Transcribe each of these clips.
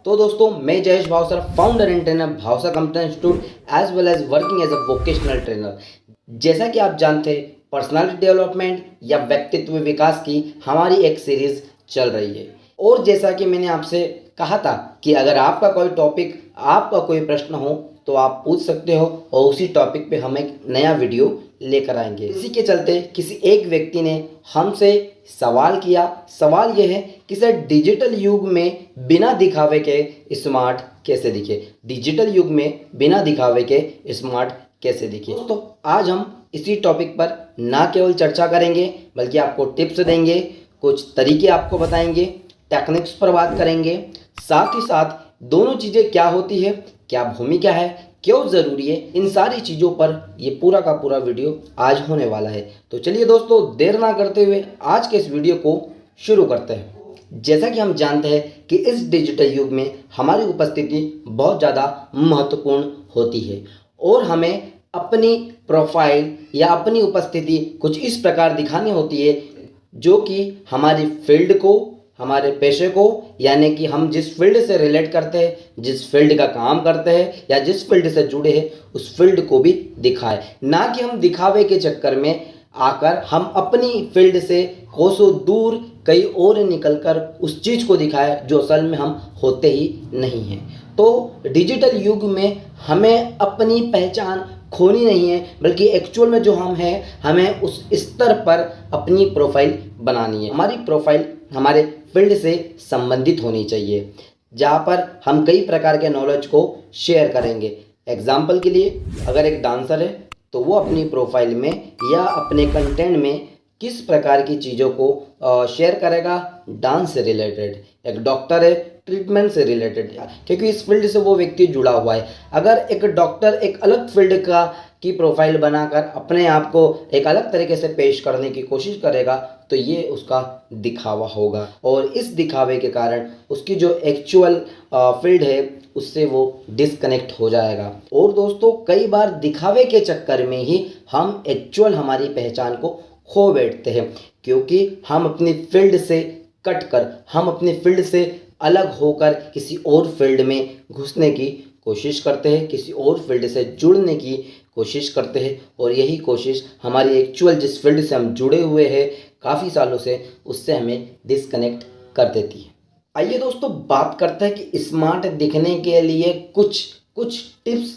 तो दोस्तों मैं Jayesh Bhavsar, founder and trainer Bhavsar computer institute as well as working as a vocational trainer. जैसा कि आप जानते हैं, पर्सनालिटी डेवलपमेंट या व्यक्तित्व विकास की हमारी एक सीरीज चल रही है। और जैसा कि मैंने आपसे कहा था कि अगर आपका कोई टॉपिक, आपका कोई प्रश्न हो तो आप पूछ सकते हो और उसी टॉपिक पे हम एक नया वीडियो लेकर आएंगे। इसी के चलते किसी एक व्यक्ति ने हमसे सवाल किया। सवाल यह है कि सर, डिजिटल युग में बिना दिखावे के स्मार्ट कैसे दिखे। डिजिटल युग में बिना दिखावे के स्मार्ट कैसे दिखे। तो आज हम इसी टॉपिक पर ना केवल चर्चा करेंगे बल्कि आपको टिप्स देंगे, कुछ तरीके आपको बताएंगे, टेक्निक्स पर बात करेंगे। साथ ही साथ दोनों चीज़ें क्या होती है, क्या भूमिका है, क्यों ज़रूरी है, इन सारी चीज़ों पर ये पूरा का पूरा वीडियो आज होने वाला है। तो चलिए दोस्तों, देर ना करते हुए आज के इस वीडियो को शुरू करते हैं। जैसा कि हम जानते हैं कि इस डिजिटल युग में हमारी उपस्थिति बहुत ज़्यादा महत्वपूर्ण होती है और हमें अपनी प्रोफाइल या अपनी उपस्थिति कुछ इस प्रकार दिखानी होती है जो कि हमारी फील्ड को, हमारे पेशे को, यानी कि हम जिस फील्ड से रिलेट करते हैं, जिस फील्ड का काम करते हैं या जिस फील्ड से जुड़े हैं, उस फील्ड को भी दिखाए। ना कि हम दिखावे के चक्कर में आकर हम अपनी फील्ड से कोसों दूर कहीं और निकलकर उस चीज़ को दिखाए जो असल में हम होते ही नहीं हैं। तो डिजिटल युग में हमें अपनी पहचान खोनी नहीं है, बल्कि एक्चुअल में जो हम हैं हमें उस स्तर पर अपनी प्रोफाइल बनानी है। हमारी प्रोफाइल हमारे फील्ड से संबंधित होनी चाहिए, जहाँ पर हम कई प्रकार के नॉलेज को शेयर करेंगे। एग्जाम्पल के लिए, अगर एक डांसर है तो वो अपनी प्रोफाइल में या अपने कंटेंट में किस प्रकार की चीज़ों को शेयर करेगा, डांस से रिलेटेड। एक डॉक्टर है, ट्रीटमेंट से रिलेटेड, क्योंकि इस फील्ड से वो व्यक्ति जुड़ा हुआ है। अगर एक डॉक्टर एक अलग फील्ड का की प्रोफाइल बनाकर अपने आप को एक अलग तरीके से पेश करने की कोशिश करेगा तो ये उसका दिखावा होगा और इस दिखावे के कारण उसकी जो एक्चुअल फील्ड है उससे वो डिस्कनेक्ट हो जाएगा। और दोस्तों, कई बार दिखावे के चक्कर में ही हम एक्चुअल हमारी पहचान को खो बैठते हैं, क्योंकि हम अपनी फील्ड से कट कर, हम अपनी फील्ड से अलग होकर किसी और फील्ड में घुसने की कोशिश करते हैं, किसी और फील्ड से जुड़ने की कोशिश करते हैं और यही कोशिश हमारी एक्चुअल जिस फील्ड से हम जुड़े हुए हैं काफ़ी सालों से, उससे हमें डिस्कनेक्ट कर देती है। आइए दोस्तों, बात करते हैं कि स्मार्ट दिखने के लिए कुछ टिप्स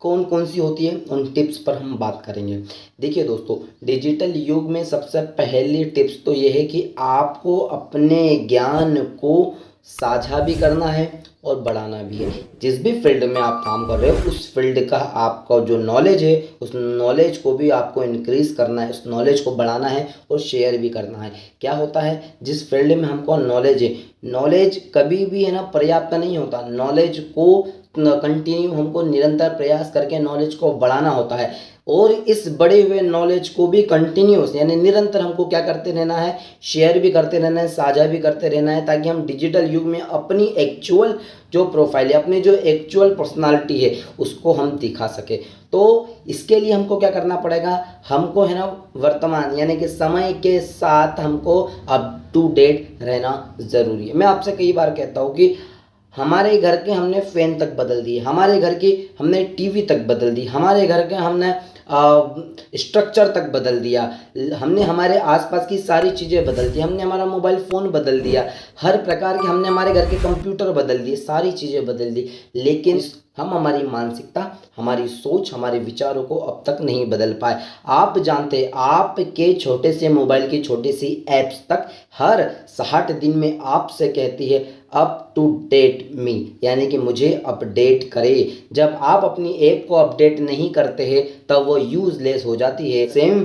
कौन कौन सी होती है, उन टिप्स पर हम बात करेंगे। देखिए दोस्तों, डिजिटल युग में सबसे पहली टिप्स तो ये है कि आपको अपने ज्ञान को साझा भी करना है और बढ़ाना भी है। जिस भी फील्ड में आप काम कर रहे हो उस फील्ड का आपका जो नॉलेज है उस नॉलेज को भी आपको इंक्रीज़ करना है, उस नॉलेज को बढ़ाना है और शेयर भी करना है। क्या होता है, जिस फील्ड में हमको नॉलेज है, नॉलेज कभी भी है ना पर्याप्त नहीं होता। नॉलेज को कंटिन्यू हमको निरंतर प्रयास करके नॉलेज को बढ़ाना होता है और इस बढ़े हुए नॉलेज को भी कंटिन्यूस यानी निरंतर हमको क्या करते रहना है, शेयर भी करते रहना है, साझा भी करते रहना है, ताकि हम डिजिटल युग में अपनी एक्चुअल जो प्रोफाइल है, अपनी जो एक्चुअल पर्सनालिटी है उसको हम दिखा सके। तो इसके लिए हमको क्या करना पड़ेगा, हमको है ना वर्तमान यानी कि समय के साथ हमको अप टू डेट रहना ज़रूरी है। मैं आपसे कई बार कहता हूँ कि हमारे घर के हमने फ़ैन तक बदल दिए, हमारे घर की हमने टीवी तक बदल दी, हमारे घर के हमने स्ट्रक्चर तक बदल दिया, हमने हमारे आसपास की सारी चीज़ें बदल दी, हमने हमारा मोबाइल फ़ोन बदल दिया, हर प्रकार के हमने हमारे घर के कंप्यूटर बदल दिए, सारी चीज़ें बदल दी, लेकिन हम हमारी मानसिकता, हमारी सोच, हमारे विचारों को अब तक नहीं बदल पाए। आप जानते हैं, आपके छोटे से मोबाइल की छोटी सी ऐप्स तक हर 60 दिन में आपसे कहती है अप टू डेट मी, यानी कि मुझे अपडेट करे। जब आप अपनी ऐप को अपडेट नहीं करते हैं तब वो यूजलेस हो जाती है। सेम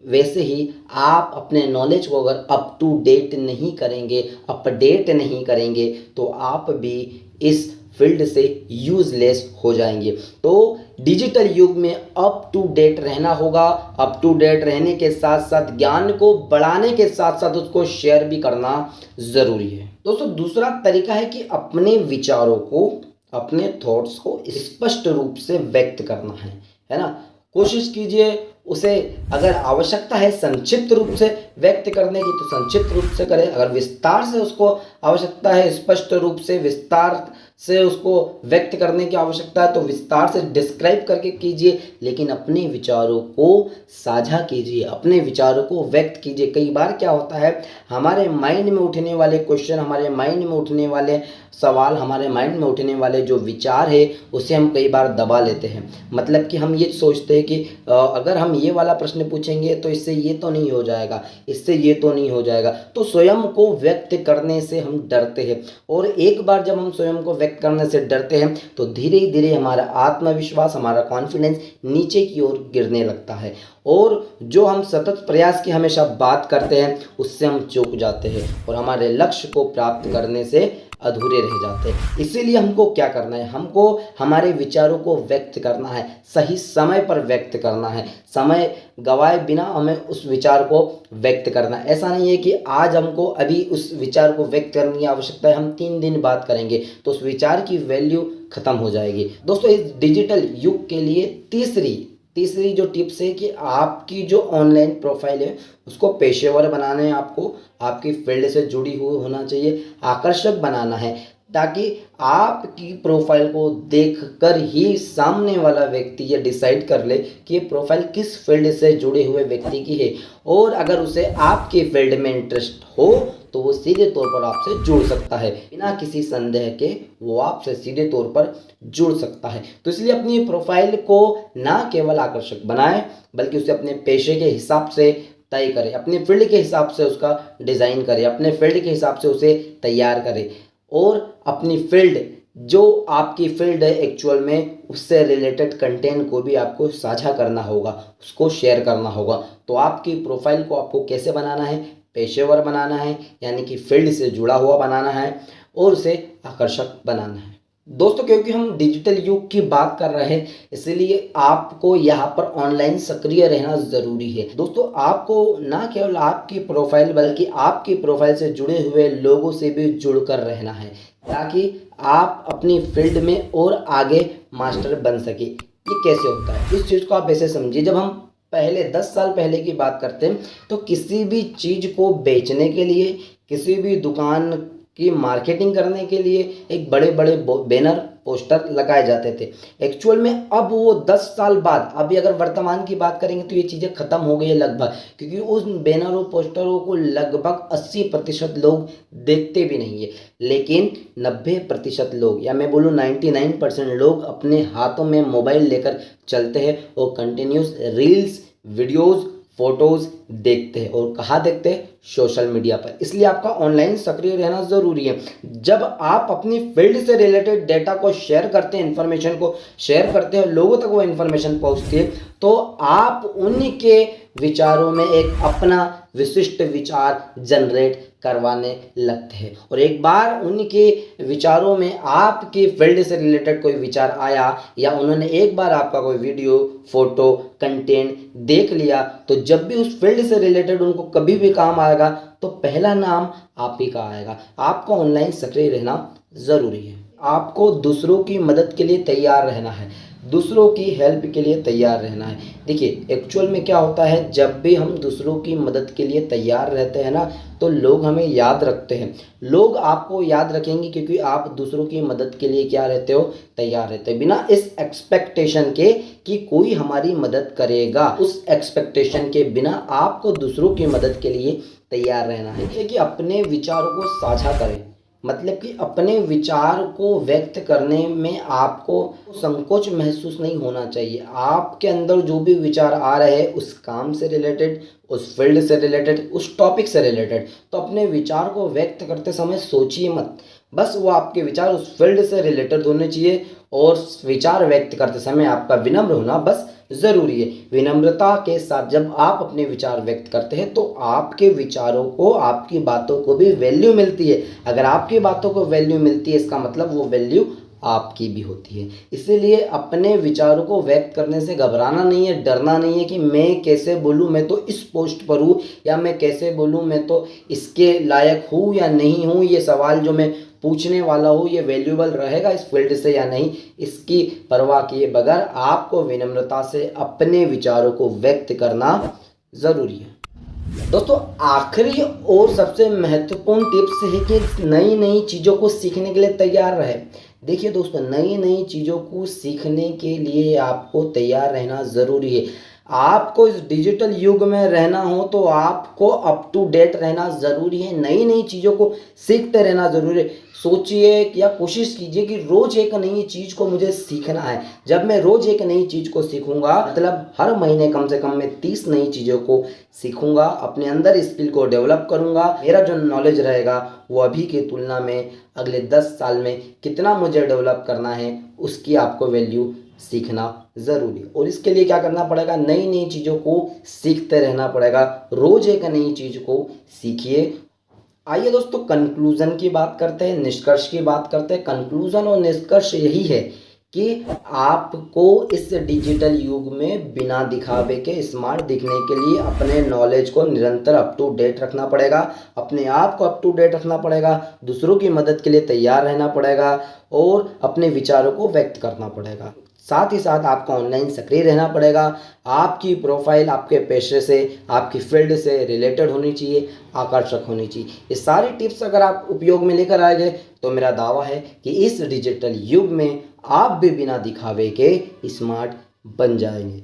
वैसे ही आप अपने नॉलेज को अगर अप टू डेट नहीं करेंगे, अपडेट नहीं करेंगे, तो आप भी इस फील्ड से यूजलेस हो जाएंगे। तो डिजिटल युग में अप टू डेट रहना होगा। अप टू डेट रहने के साथ साथ ज्ञान को बढ़ाने के साथ साथ उसको शेयर भी करना ज़रूरी है। दोस्तों, दूसरा तरीका है कि अपने विचारों को, अपने थॉट्स को स्पष्ट रूप से व्यक्त करना है ना। कोशिश कीजिए उसे अगर आवश्यकता है संक्षिप्त रूप से व्यक्त करने की तो संक्षिप्त रूप से करें, अगर विस्तार से उसको आवश्यकता है, स्पष्ट रूप से विस्तार से उसको व्यक्त करने की आवश्यकता है तो विस्तार से डिस्क्राइब करके कीजिए, लेकिन अपने विचारों को साझा कीजिए, अपने विचारों को व्यक्त कीजिए। कई बार क्या होता है, हमारे माइंड में उठने वाले क्वेश्चन, हमारे माइंड में उठने वाले सवाल, हमारे माइंड में उठने वाले जो विचार है उसे हम कई बार दबा लेते हैं। मतलब कि हम ये सोचते हैं कि अगर हम ये वाला प्रश्न पूछेंगे तो इससे ये तो नहीं हो जाएगा, इससे ये तो नहीं हो जाएगा, तो स्वयं को व्यक्त करने से हम डरते हैं। और एक बार जब हम स्वयं को व्यक्त करने से डरते हैं तो धीरे धीरे हमारा आत्मविश्वास, हमारा कॉन्फिडेंस नीचे की ओर गिरने लगता है, और जो हम सतत प्रयास की हमेशा बात करते हैं उससे हम चूक जाते हैं और हमारे लक्ष्य को प्राप्त करने से अधूरे रह जाते हैं। इसीलिए हमको क्या करना है, हमको हमारे विचारों को व्यक्त करना है, सही समय पर व्यक्त करना है, समय गवाए बिना हमें उस विचार को व्यक्त करना है। ऐसा नहीं है कि आज हमको अभी उस विचार को व्यक्त करने की आवश्यकता है, हम 3 दिन बाद करेंगे तो उस विचार की वैल्यू खत्म हो जाएगी। दोस्तों, इस डिजिटल युग के लिए तीसरी जो टिप्स है कि आपकी जो ऑनलाइन प्रोफाइल है उसको पेशेवर बनाना है, आपको आपकी फील्ड से जुड़ी हुई होना चाहिए, आकर्षक बनाना है, ताकि आपकी प्रोफाइल को देखकर ही सामने वाला व्यक्ति ये डिसाइड कर ले कि ये प्रोफाइल किस फील्ड से जुड़े हुए व्यक्ति की है, और अगर उसे आपकी फील्ड में इंटरेस्ट हो तो वो सीधे तौर पर आपसे जुड़ सकता है, बिना किसी संदेह के वो आपसे सीधे तौर पर जुड़ सकता है। तो इसलिए अपनी प्रोफाइल को ना केवल आकर्षक बनाएं बल्कि उसे अपने पेशे के हिसाब से तय करें, अपने फील्ड के हिसाब से उसका डिज़ाइन करें, अपने फील्ड के हिसाब से उसे तैयार करें, और अपनी फील्ड जो आपकी फील्ड है एक्चुअल में उससे रिलेटेड कंटेंट को भी आपको साझा करना होगा, उसको शेयर करना होगा। तो आपकी प्रोफाइल को आपको कैसे बनाना है, पेशेवर बनाना है, यानी कि फील्ड से जुड़ा हुआ बनाना है और उसे आकर्षक बनाना है। दोस्तों, क्योंकि हम डिजिटल युग की बात कर रहे हैं इसलिए आपको यहाँ पर ऑनलाइन सक्रिय रहना ज़रूरी है। दोस्तों, आपको ना केवल आपकी प्रोफाइल बल्कि आपकी प्रोफाइल से जुड़े हुए लोगों से भी जुड़कर रहना है, ताकि आप अपनी फील्ड में और आगे मास्टर बन सके। ये कैसे होता है, इस चीज़ को आप ऐसे समझिए, जब हम पहले 10 साल पहले की बात करते हैं तो किसी भी चीज़ को बेचने के लिए, किसी भी दुकान की मार्केटिंग करने के लिए एक बड़े बड़े बैनर पोस्टर लगाए जाते थे। एक्चुअल में अब वो 10 साल बाद, अभी अगर वर्तमान की बात करेंगे तो ये चीज़ें ख़त्म हो गई है लगभग, क्योंकि उस बैनरों पोस्टरों को लगभग 80% लोग देखते भी नहीं है, लेकिन 90% लोग, या मैं बोलूँ 99% लोग अपने हाथों में मोबाइल लेकर चलते हैं और कंटिन्यूस रील्स, वीडियोज़, फोटोज़ देखते हैं। और कहाँ देखते हैं, सोशल मीडिया पर। इसलिए आपका ऑनलाइन सक्रिय रहना ज़रूरी है। जब आप अपनी फील्ड से रिलेटेड डेटा को शेयर करते हैं, इन्फॉर्मेशन को शेयर करते हैं, लोगों तक वो इन्फॉर्मेशन पहुंचती है, तो आप उनके विचारों में एक अपना विशिष्ट विचार जनरेट करवाने लगते हैं। और एक बार उनके विचारों में आपकी फील्ड से रिलेटेड कोई विचार आया, या उन्होंने एक बार आपका कोई वीडियो, फोटो, कंटेंट देख लिया, तो जब भी उस फील्ड से रिलेटेड उनको कभी भी काम आएगा तो पहला नाम आप ही का आएगा। आपको ऑनलाइन सक्रिय रहना ज़रूरी है। आपको दूसरों की मदद के लिए तैयार रहना है, दूसरों की हेल्प के लिए तैयार रहना है। देखिए, एक्चुअल में क्या होता है, जब भी हम दूसरों की मदद के लिए तैयार रहते हैं ना, तो लोग हमें याद रखते हैं, लोग आपको याद रखेंगे, क्योंकि आप दूसरों की मदद के लिए क्या रहते हो, तैयार रहते हो, बिना इस एक्सपेक्टेशन के कि कोई हमारी मदद करेगा। उस एक्सपेक्टेशन के बिना आपको दूसरों की मदद के लिए तैयार रहना है कि अपने विचारों को साझा करें, मतलब कि अपने विचार को व्यक्त करने में आपको संकोच महसूस नहीं होना चाहिए। आपके अंदर जो भी विचार आ रहे हैं उस काम से रिलेटेड, उस फील्ड से रिलेटेड, उस टॉपिक से रिलेटेड, तो अपने विचार को व्यक्त करते समय सोचिए मत, बस वो आपके विचार उस फील्ड से रिलेटेड होने चाहिए। और विचार व्यक्त करते समय आपका विनम्र होना बस ज़रूरी है। विनम्रता के साथ जब आप अपने विचार व्यक्त करते हैं तो आपके विचारों को, आपकी बातों को भी वैल्यू मिलती है। अगर आपकी बातों को वैल्यू मिलती है, इसका मतलब वो वैल्यू आपकी भी होती है। इसीलिए अपने विचारों को व्यक्त करने से घबराना नहीं है, डरना नहीं है कि मैं कैसे बोलूँ, मैं तो इस पोस्ट पर हूँ, या मैं कैसे बोलूँ, मैं तो इसके लायक हूँ या नहीं हूँ। ये सवाल जो मैं पूछने वाला हो ये वैल्यूएबल रहेगा इस फील्ड से या नहीं, इसकी परवाह किए बगैर आपको विनम्रता से अपने विचारों को व्यक्त करना ज़रूरी है। दोस्तों आखिरी और सबसे महत्वपूर्ण टिप्स है कि नई नई चीज़ों को सीखने के लिए तैयार रहे। देखिए दोस्तों, नई नई चीज़ों को सीखने के लिए आपको तैयार रहना ज़रूरी है। आपको इस डिजिटल युग में रहना हो तो आपको अप टू डेट रहना ज़रूरी है, नई नई चीज़ों को सीखते रहना ज़रूरी है। सोचिए या कोशिश कीजिए कि रोज़ एक नई चीज़ को मुझे सीखना है। जब मैं रोज़ एक नई चीज़ को सीखूंगा मतलब हर महीने कम से कम मैं 30 नई चीज़ों को सीखूंगा, अपने अंदर स्किल को डेवलप करूंगा। मेरा जो नॉलेज रहेगा वो अभी की तुलना में अगले 10 साल में कितना मुझे डेवलप करना है उसकी आपको वैल्यू सीखना ज़रूरी है। और इसके लिए क्या करना पड़ेगा, नई नई चीज़ों को सीखते रहना पड़ेगा। रोज़ एक नई चीज़ को सीखिए। आइए दोस्तों कंक्लूज़न की बात करते हैं, निष्कर्ष की बात करते हैं। कंक्लूज़न और निष्कर्ष यही है कि आपको इस डिजिटल युग में बिना दिखावे के स्मार्ट दिखने के लिए अपने नॉलेज को निरंतर अप टू डेट रखना पड़ेगा, अपने आप को अप टू डेट रखना पड़ेगा, दूसरों की मदद के लिए तैयार रहना पड़ेगा और अपने विचारों को व्यक्त करना पड़ेगा। साथ ही साथ आपको ऑनलाइन सक्रिय रहना पड़ेगा। आपकी प्रोफाइल आपके पेशे से, आपकी फील्ड से रिलेटेड होनी चाहिए, आकर्षक होनी चाहिए। ये सारी टिप्स अगर आप उपयोग में लेकर आएंगे तो मेरा दावा है कि इस डिजिटल युग में आप भी बिना दिखावे के स्मार्ट बन जाएंगे।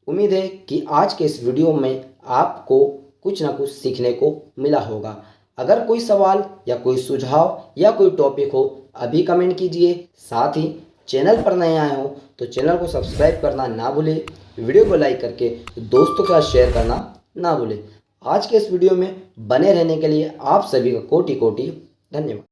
उम्मीद है कि आज के इस वीडियो में आपको कुछ ना कुछ सीखने को मिला होगा। अगर कोई सवाल या कोई सुझाव या कोई टॉपिक हो अभी कमेंट कीजिए। साथ ही चैनल पर नए आए हो तो चैनल को सब्सक्राइब करना ना भूलें, वीडियो को लाइक करके दोस्तों के साथ शेयर करना ना भूलें। आज के इस वीडियो में बने रहने के लिए आप सभी का कोटि कोटि धन्यवाद।